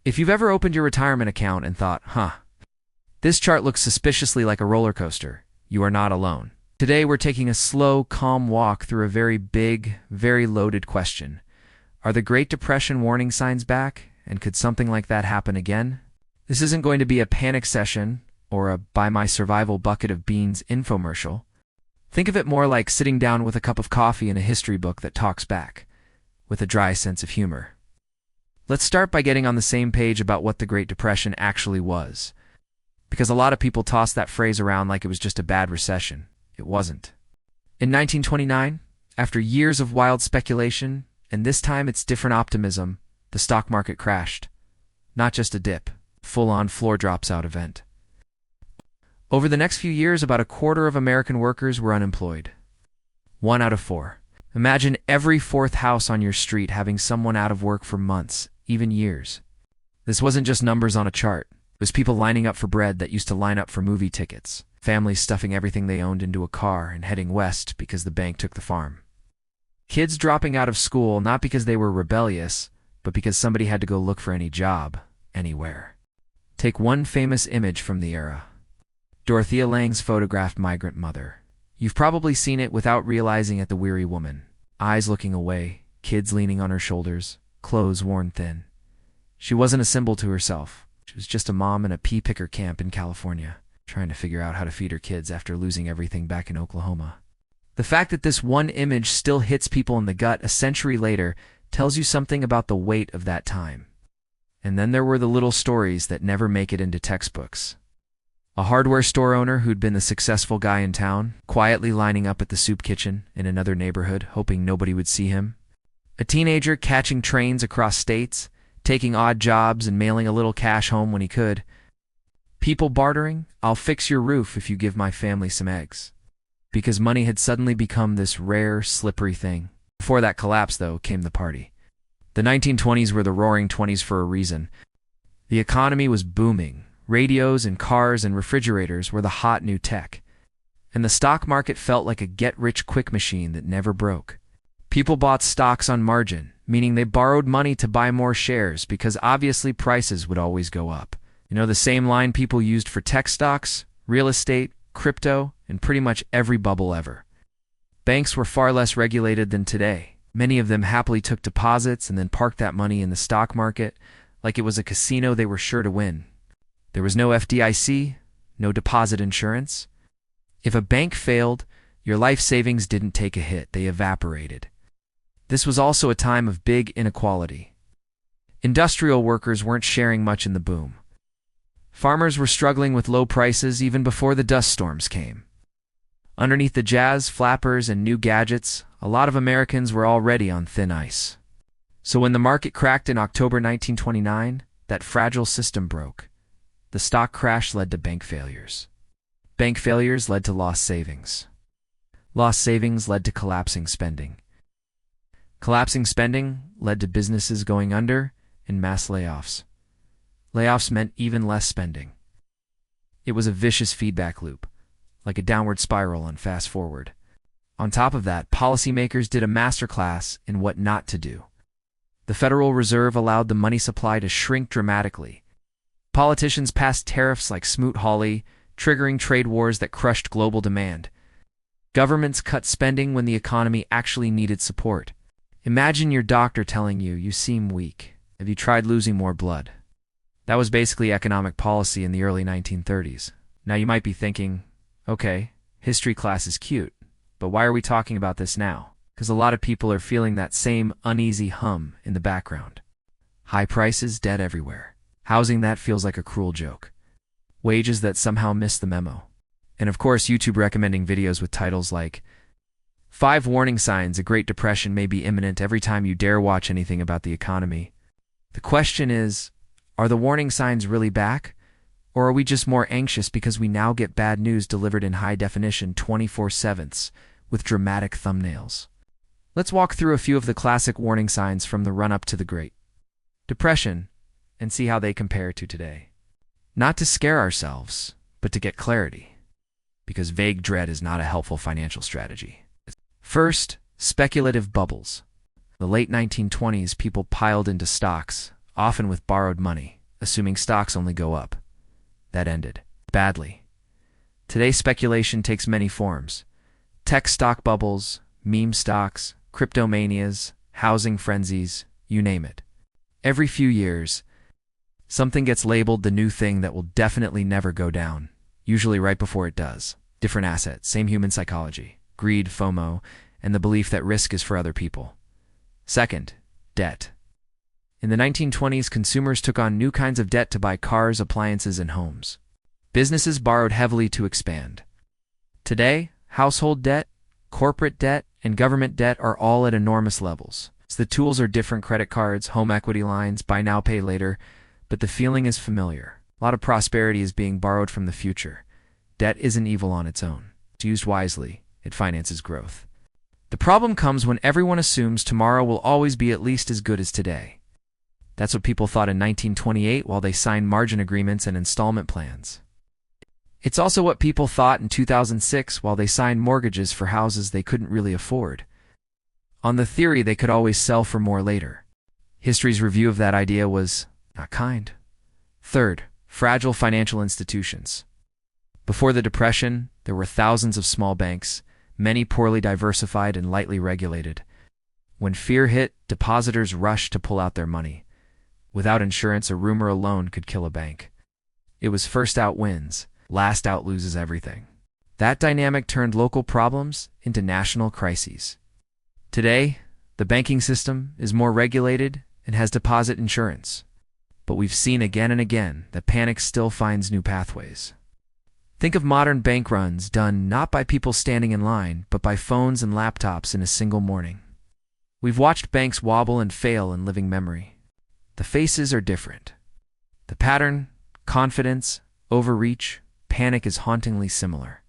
If you've ever opened your retirement account and thought, this chart looks suspiciously like a roller coaster, you are not alone. Today we're taking a slow, calm walk through a very big, very loaded question. Are the Great Depression warning signs back, and could something like that happen again? This isn't going to be a panic session or a buy my survival bucket of beans infomercial. Think of it more like sitting down with a cup of coffee and a history book that talks back, with a dry sense of humor. Let's start by getting on the same page about what the Great Depression actually was, because a lot of people toss that phrase around like it was just a bad recession. It wasn't. In 1929, after years of wild speculation, and this time it's different optimism, the stock market crashed. Not just a dip, full-on floor drops out event. Over the next few years, about a quarter of American workers were unemployed. 1 out of 4. Imagine every fourth house on your street having someone out of work for months, even years. This wasn't just numbers on a chart. It was people lining up for bread that used to line up for movie tickets, families stuffing everything they owned into a car and heading west because the bank took the farm. Kids dropping out of school not because they were rebellious, but because somebody had to go look for any job, anywhere. Take one famous image from the era. Dorothea Lange's photographed migrant mother. You've probably seen it without realizing it, the weary woman. Eyes looking away, kids leaning on her shoulders, clothes worn thin. She wasn't a symbol to herself. She was just a mom in a pea picker camp in California, trying to figure out how to feed her kids after losing everything back in Oklahoma. The fact that this one image still hits people in the gut a century later tells you something about the weight of that time. And then there were the little stories that never make it into textbooks. A hardware store owner who'd been the successful guy in town, quietly lining up at the soup kitchen in another neighborhood, hoping nobody would see him. A teenager catching trains across states, taking odd jobs and mailing a little cash home when he could. People bartering, I'll fix your roof if you give my family some eggs. Because money had suddenly become this rare, slippery thing. Before that collapse, though, came the party. The 1920s were the roaring 20s for a reason. The economy was booming. Radios and cars and refrigerators were the hot new tech. And the stock market felt like a get-rich-quick machine that never broke. People bought stocks on margin, meaning they borrowed money to buy more shares because obviously prices would always go up. You know, the same line people used for tech stocks, real estate, crypto, and pretty much every bubble ever. Banks were far less regulated than today. Many of them happily took deposits and then parked that money in the stock market like it was a casino they were sure to win. There was no FDIC, no deposit insurance. If a bank failed, your life savings didn't take a hit, they evaporated. This was also a time of big inequality. Industrial workers weren't sharing much in the boom. Farmers were struggling with low prices even before the dust storms came. Underneath the jazz, flappers, and new gadgets, a lot of Americans were already on thin ice. So when the market cracked in October 1929, that fragile system broke. The stock crash led to bank failures. Bank failures led to lost savings. Lost savings led to collapsing spending. Collapsing spending led to businesses going under and mass layoffs. Layoffs meant even less spending. It was a vicious feedback loop, like a downward spiral on fast forward. On top of that, policymakers did a masterclass in what not to do. The Federal Reserve allowed the money supply to shrink dramatically. Politicians passed tariffs like Smoot-Hawley, triggering trade wars that crushed global demand. Governments cut spending when the economy actually needed support. Imagine your doctor telling you, "You seem weak. Have you tried losing more blood?" That was basically economic policy in the early 1930s. Now you might be thinking, okay, history class is cute, but why are we talking about this now? Because a lot of people are feeling that same uneasy hum in the background. High prices, debt everywhere. Housing that feels like a cruel joke. Wages that somehow miss the memo. And of course, YouTube recommending videos with titles like 5 warning signs a Great Depression may be imminent every time you dare watch anything about the economy. The question is, are the warning signs really back? Or are we just more anxious because we now get bad news delivered in high definition 24/7 with dramatic thumbnails? Let's walk through a few of the classic warning signs from the run-up to the Great Depression and see how they compare to today. Not to scare ourselves, but to get clarity, because vague dread is not a helpful financial strategy. First, speculative bubbles. The late 1920s, people piled into stocks, often with borrowed money, assuming stocks only go up. That ended badly. Today, speculation takes many forms. Tech stock bubbles, meme stocks, cryptomanias, housing frenzies, you name it. Every few years, something gets labeled the new thing that will definitely never go down, usually right before it does. Different assets, same human psychology, greed, FOMO, and the belief that risk is for other people. Second, debt. In the 1920s, consumers took on new kinds of debt to buy cars, appliances, and homes. Businesses borrowed heavily to expand. Today, household debt, corporate debt, and government debt are all at enormous levels. The tools are different: credit cards, home equity lines, buy now, pay later, but the feeling is familiar. A lot of prosperity is being borrowed from the future. Debt isn't evil on its own. It's used wisely. It finances growth. The problem comes when everyone assumes tomorrow will always be at least as good as today. That's what people thought in 1928 while they signed margin agreements and installment plans. It's also what people thought in 2006 while they signed mortgages for houses they couldn't really afford. On the theory they could always sell for more later. History's review of that idea was not kind. Third, fragile financial institutions. Before the Depression, there were thousands of small banks, many poorly diversified and lightly regulated. When fear hit, depositors rushed to pull out their money. Without insurance, a rumor alone could kill a bank. It was first out wins, last out loses everything. That dynamic turned local problems into national crises. Today, the banking system is more regulated and has deposit insurance. But we've seen again and again that panic still finds new pathways. Think of modern bank runs done not by people standing in line, but by phones and laptops in a single morning. We've watched banks wobble and fail in living memory. The faces are different. The pattern, confidence, overreach, panic is hauntingly similar.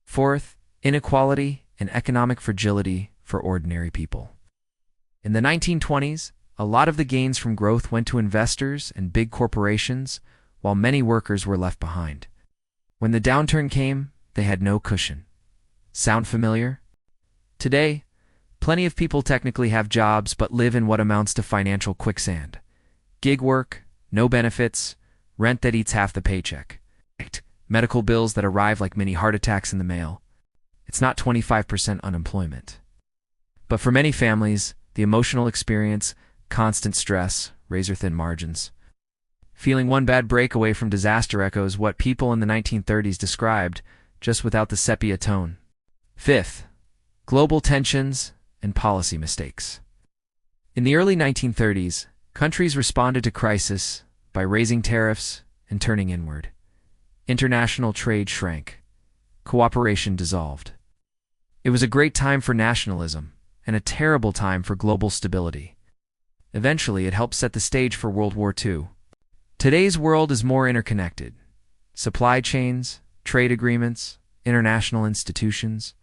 Fourth, inequality and economic fragility for ordinary people. In the 1920s, a lot of the gains from growth went to investors and big corporations, while many workers were left behind. When the downturn came, they had no cushion. Sound familiar? Today, plenty of people technically have jobs but live in what amounts to financial quicksand. Gig work, no benefits, rent that eats half the paycheck, medical bills that arrive like mini heart attacks in the mail. It's not 25% unemployment. But for many families, the emotional experience, constant stress, razor-thin margins. Feeling one bad break away from disaster echoes what people in the 1930s described, just without the sepia tone. Fifth, global tensions and policy mistakes. In the early 1930s, countries responded to crisis by raising tariffs and turning inward. International trade shrank. Cooperation dissolved. It was a great time for nationalism and a terrible time for global stability. Eventually, it helped set the stage for World War II. Today's world is more interconnected. Supply chains, trade agreements, international institutions.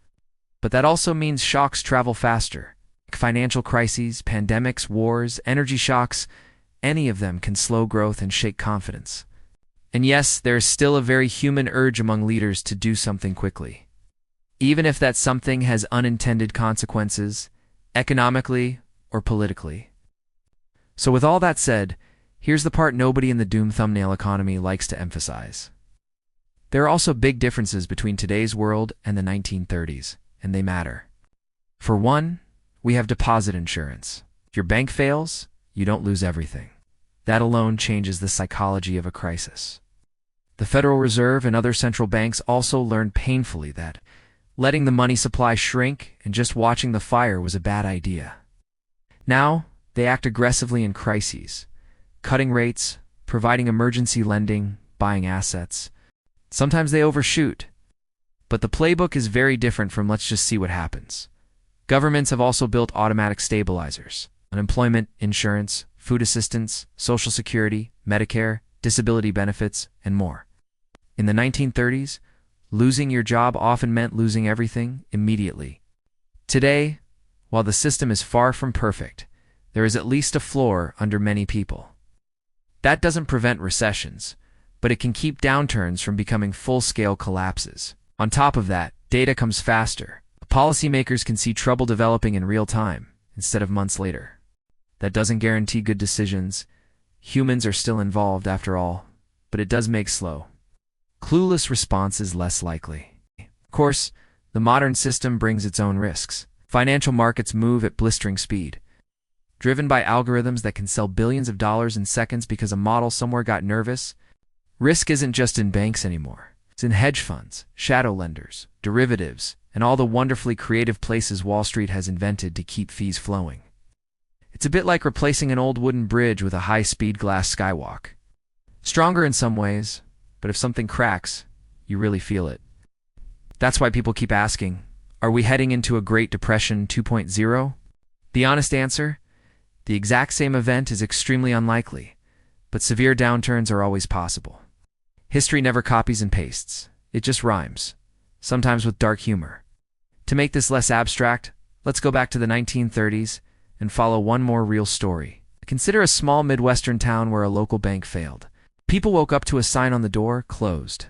But that also means shocks travel faster. Financial crises, pandemics, wars, energy shocks, any of them can slow growth and shake confidence. And yes, there is still a very human urge among leaders to do something quickly. Even if that something has unintended consequences, economically or politically. So with all that said, here's the part nobody in the doom thumbnail economy likes to emphasize. There are also big differences between today's world and the 1930s, and they matter. For one, we have deposit insurance. If your bank fails, you don't lose everything. That alone changes the psychology of a crisis. The Federal Reserve and other central banks also learned painfully that letting the money supply shrink and just watching the fire was a bad idea. Now, they act aggressively in crises, cutting rates, providing emergency lending, buying assets. Sometimes they overshoot. But the playbook is very different from let's just see what happens. Governments have also built automatic stabilizers: unemployment, insurance, food assistance, Social Security, Medicare, disability benefits, and more. In the 1930s, losing your job often meant losing everything immediately. Today, while the system is far from perfect, there is at least a floor under many people. That doesn't prevent recessions, but it can keep downturns from becoming full-scale collapses. On top of that, data comes faster. Policymakers can see trouble developing in real time, instead of months later. That doesn't guarantee good decisions. Humans are still involved after all, but it does make slow, clueless responses less likely. Of course, the modern system brings its own risks. Financial markets move at blistering speed, driven by algorithms that can sell billions of dollars in seconds because a model somewhere got nervous. Risk isn't just in banks anymore. It's in hedge funds, shadow lenders, derivatives, and all the wonderfully creative places Wall Street has invented to keep fees flowing. It's a bit like replacing an old wooden bridge with a high-speed glass skywalk. Stronger in some ways, but if something cracks, you really feel it. That's why people keep asking, are we heading into a Great Depression 2.0? The honest answer? The exact same event is extremely unlikely, but severe downturns are always possible. History never copies and pastes. It just rhymes, sometimes with dark humor. To make this less abstract, let's go back to the 1930s and follow one more real story. Consider a small Midwestern town where a local bank failed. People woke up to a sign on the door, closed.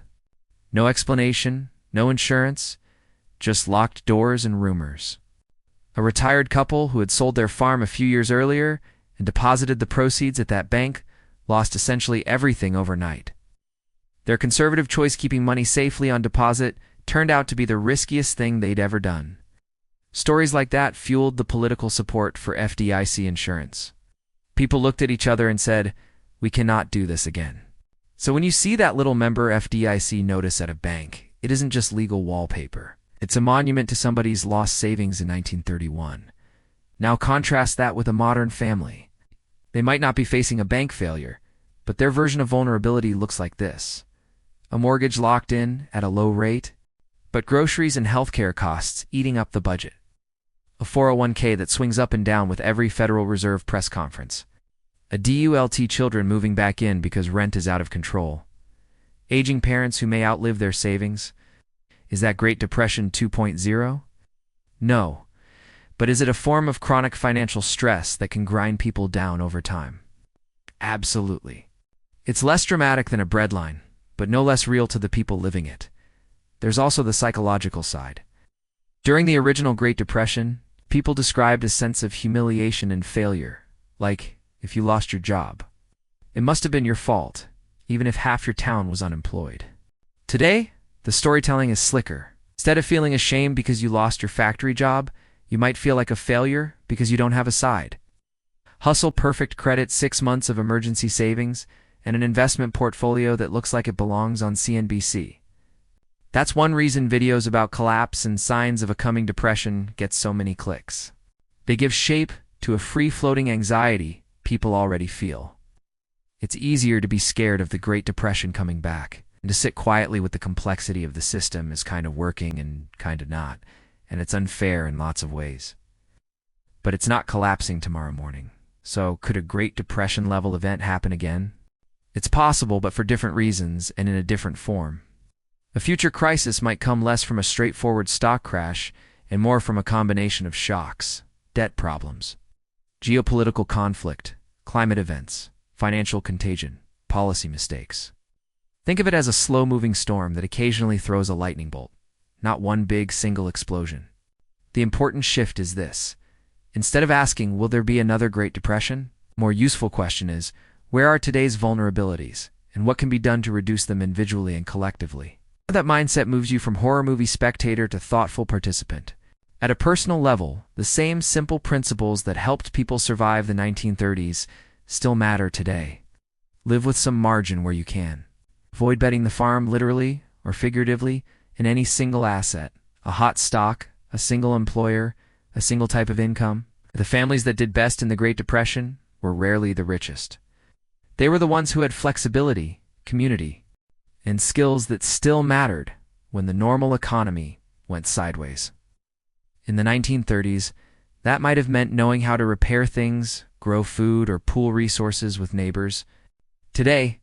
No explanation, no insurance, just locked doors and rumors. A retired couple who had sold their farm a few years earlier and deposited the proceeds at that bank lost essentially everything overnight. Their conservative choice keeping money safely on deposit turned out to be the riskiest thing they'd ever done. Stories like that fueled the political support for FDIC insurance. People looked at each other and said, "We cannot do this again." So when you see that little member FDIC notice at a bank, it isn't just legal wallpaper. It's a monument to somebody's lost savings in 1931. Now contrast that with a modern family. They might not be facing a bank failure, but their version of vulnerability looks like this. A mortgage locked in at a low rate, but groceries and healthcare costs eating up the budget. A 401k that swings up and down with every Federal Reserve press conference. A DULT children moving back in because rent is out of control. Aging parents who may outlive their savings. Is that Great Depression 2.0? No. But is it a form of chronic financial stress that can grind people down over time? Absolutely. It's less dramatic than a breadline, but no less real to the people living it. There's also the psychological side. During the original Great Depression, people described a sense of humiliation and failure, like if you lost your job. It must have been your fault, even if half your town was unemployed. Today, the storytelling is slicker. Instead of feeling ashamed because you lost your factory job, you might feel like a failure because you don't have a side. Hustle perfect credit, 6 months of emergency savings, and an investment portfolio that looks like it belongs on CNBC. That's one reason videos about collapse and signs of a coming depression get so many clicks. They give shape to a free-floating anxiety people already feel. It's easier to be scared of the Great Depression coming back, and to sit quietly with the complexity of the system is kind of working and kind of not, and it's unfair in lots of ways. But it's not collapsing tomorrow morning. So could a Great Depression-level event happen again? It's possible, but for different reasons and in a different form. A future crisis might come less from a straightforward stock crash and more from a combination of shocks, debt problems, geopolitical conflict, climate events, financial contagion, policy mistakes. Think of it as a slow-moving storm that occasionally throws a lightning bolt, not one big single explosion. The important shift is this. Instead of asking, will there be another Great Depression? A more useful question is, where are today's vulnerabilities, and what can be done to reduce them individually and collectively? That mindset moves you from horror movie spectator to thoughtful participant. At a personal level, the same simple principles that helped people survive the 1930s still matter today. Live with some margin where you can. Avoid betting the farm literally or figuratively in any single asset, a hot stock, a single employer, a single type of income. The families that did best in the Great Depression were rarely the richest. They were the ones who had flexibility, community, and skills that still mattered when the normal economy went sideways. In the 1930s, that might have meant knowing how to repair things, grow food, or pool resources with neighbors. Today,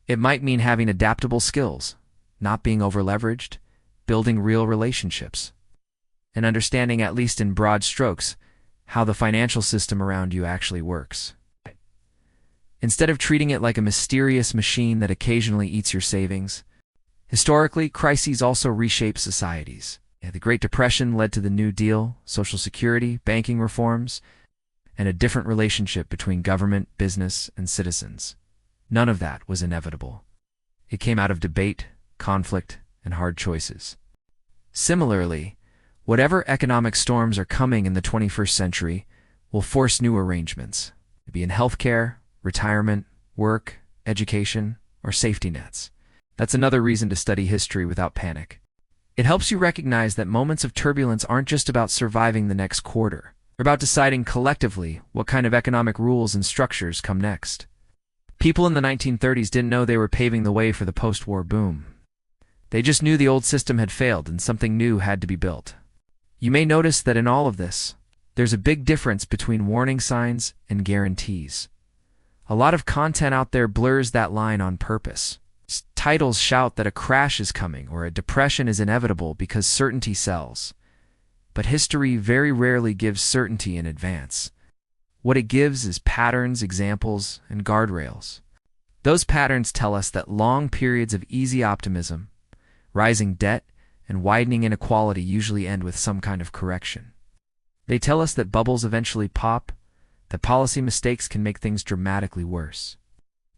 it might mean having adaptable skills, not being over-leveraged, building real relationships, and understanding, at least in broad strokes, how the financial system around you actually works. Instead of treating it like a mysterious machine that occasionally eats your savings, historically, crises also reshape societies. The Great Depression led to the New Deal, Social Security, banking reforms. and a different relationship between government, business, and citizens. None of that was inevitable. It came out of debate, conflict, and hard choices. Similarly, whatever economic storms are coming in the 21st century will force new arrangements, be in healthcare, retirement, work, education, or safety nets. That's another reason to study history without panic. It helps you recognize that moments of turbulence aren't just about surviving the next quarter. They're about deciding collectively what kind of economic rules and structures come next. People in the 1930s didn't know they were paving the way for the post-war boom. They just knew the old system had failed and something new had to be built. You may notice that in all of this, there's a big difference between warning signs and guarantees. A lot of content out there blurs that line on purpose. Titles shout that a crash is coming or a depression is inevitable because certainty sells. But history very rarely gives certainty in advance. What it gives is patterns, examples, and guardrails. Those patterns tell us that long periods of easy optimism, rising debt, and widening inequality usually end with some kind of correction. They tell us that bubbles eventually pop, that policy mistakes can make things dramatically worse,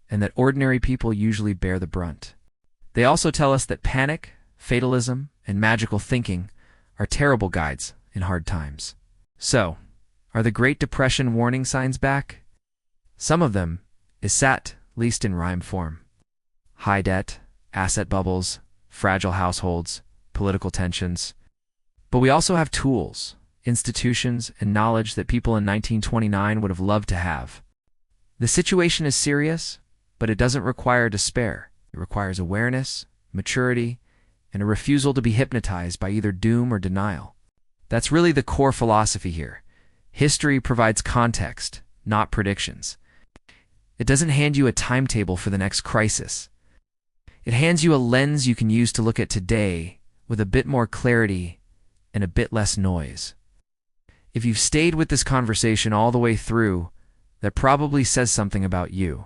and that ordinary people usually bear the brunt. They also tell us that panic, fatalism, and magical thinking are terrible guides in hard times. So, are the Great Depression warning signs back? Some of them is at least in rhyme form. High debt, asset bubbles, fragile households, political tensions. But we also have tools, institutions, and knowledge that people in 1929 would have loved to have. The situation is serious, but it doesn't require despair. It requires awareness, maturity, and a refusal to be hypnotized by either doom or denial. That's really the core philosophy here. History provides context, not predictions. It doesn't hand you a timetable for the next crisis. It hands you a lens you can use to look at today with a bit more clarity and a bit less noise. If you've stayed with this conversation all the way through, that probably says something about you.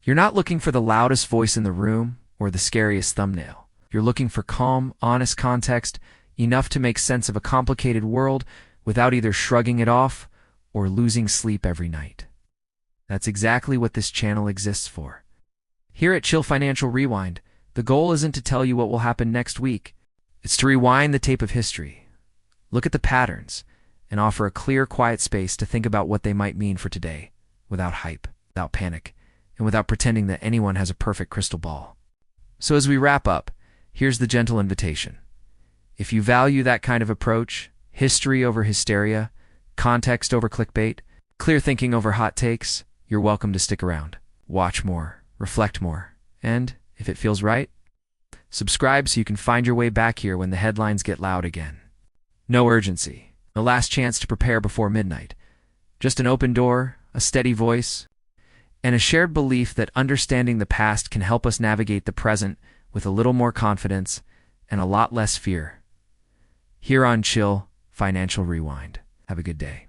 You're not looking for the loudest voice in the room or the scariest thumbnail. You're looking for calm, honest context, enough to make sense of a complicated world without either shrugging it off or losing sleep every night. That's exactly what this channel exists for. Here at Chill Financial Rewind, the goal isn't to tell you what will happen next week. It's to rewind the tape of history, look at the patterns, and offer a clear, quiet space to think about what they might mean for today, without hype, without panic, and without pretending that anyone has a perfect crystal ball. So as we wrap up, here's the gentle invitation. If you value that kind of approach, history over hysteria, context over clickbait, clear thinking over hot takes, you're welcome to stick around. Watch more, reflect more, and, if it feels right, subscribe so you can find your way back here when the headlines get loud again. No urgency, no last chance to prepare before midnight. Just an open door, a steady voice, and a shared belief that understanding the past can help us navigate the present with a little more confidence and a lot less fear. Here on Chill Financial Rewind. Have a good day.